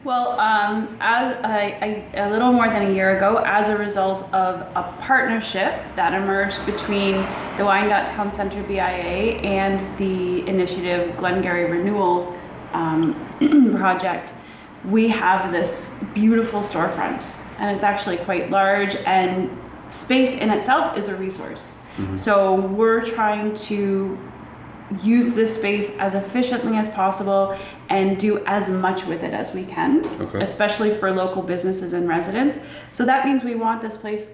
Well, a little more than a year ago, as a result of a partnership that emerged between the Wyandotte Town Centre BIA and the initiative Glengarry Renewal project, we have this beautiful storefront, and it's actually quite large, and space in itself is a resource. Mm-hmm. So we're trying to use this space as efficiently as possible and do as much with it as we can, especially for local businesses and residents. So that means we want this place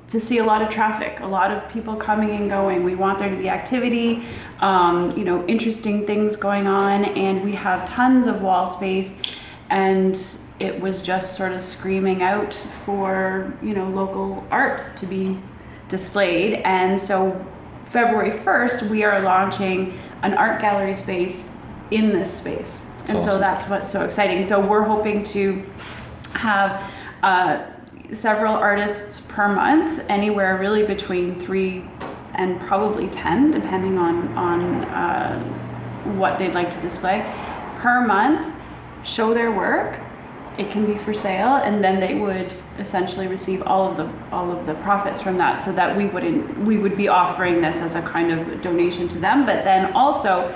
to see a lot of traffic, a lot of people coming and going. We want there to be activity, interesting things going on, and we have tons of wall space, and it was just sort of screaming out for, local art to be displayed. And so February 1st, we are launching an art gallery space in this space. And so that's what's so exciting. So we're hoping to have several artists per month, anywhere really between 3 and probably 10, depending on what they'd like to display, per month, show their work. It can be for sale, and then they would essentially receive all of the profits from that, so that we would be offering this as a kind of donation to them, but then also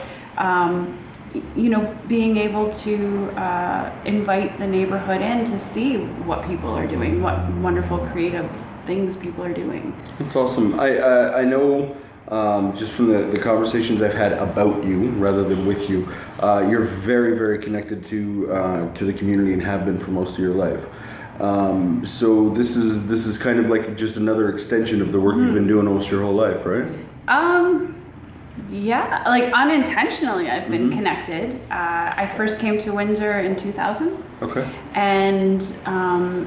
being able to invite the neighborhood in to see what people are doing, what wonderful creative things people are doing. That's awesome. I know just from the conversations I've had about you rather than with you, you're very, very connected to the community and have been for most of your life. So this is kind of like just another extension of the work you've been doing almost your whole life, right? Yeah, like unintentionally I've been connected. I first came to Windsor in 2000. Okay. And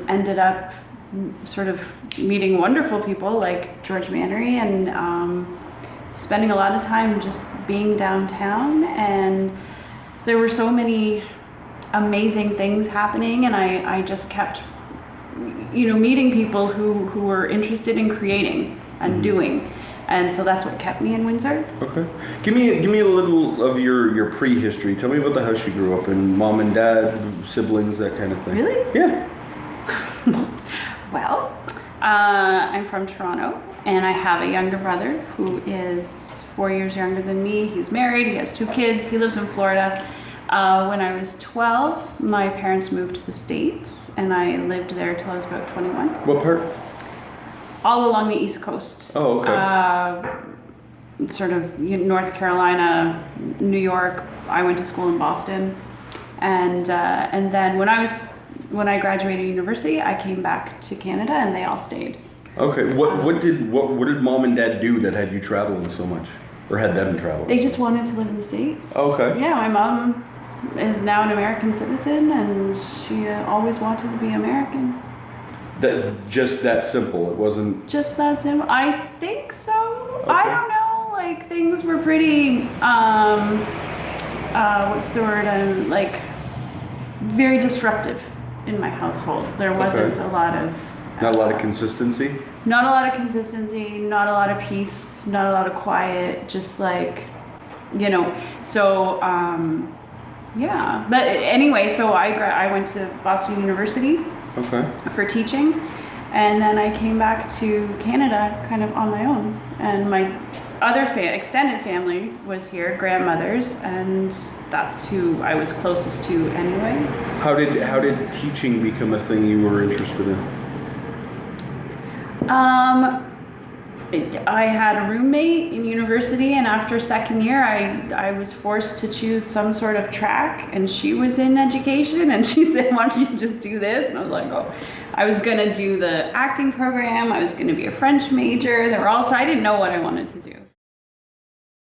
ended up sort of meeting wonderful people like George Mannery, and spending a lot of time just being downtown, and there were so many amazing things happening, and I just kept meeting people who were interested in creating and doing, and so that's what kept me in Windsor. Okay, give me a little of your pre-history. Tell me about the house you grew up in, mom and dad, siblings, that kind of thing. Really? Yeah. Well, I'm from Toronto, and I have a younger brother who is 4 years younger than me. He's married, he has 2 kids, he lives in Florida. When I was 12, my parents moved to the States, and I lived there till I was about 21. What part? All along the East Coast. Oh, okay. Sort of North Carolina, New York. I went to school in Boston, and then when I graduated university, I came back to Canada, and they all stayed. Okay. What did mom and dad do that had you traveling so much, or had them traveling? They just wanted to live in the States. Okay. Yeah, my mom is now an American citizen, and she always wanted to be American. That's just that simple. It wasn't just that simple. I think so. Okay. I don't know. Like, things were pretty. What's the word? Like, very disruptive in my household. There wasn't a lot of. Not a lot of consistency? Not a lot of consistency, not a lot of peace, not a lot of quiet, just like, so, yeah. But anyway, so I went to Boston University for teaching, and then I came back to Canada kind of on my own, and my other extended family was here, grandmothers, and that's who I was closest to anyway. How did teaching become a thing you were interested in? I had a roommate in university, and after second year I was forced to choose some sort of track, and she was in education, and she said, why don't you just do this? And I was like, oh, I was gonna do the acting program, I was gonna be a French major, I didn't know what I wanted to do.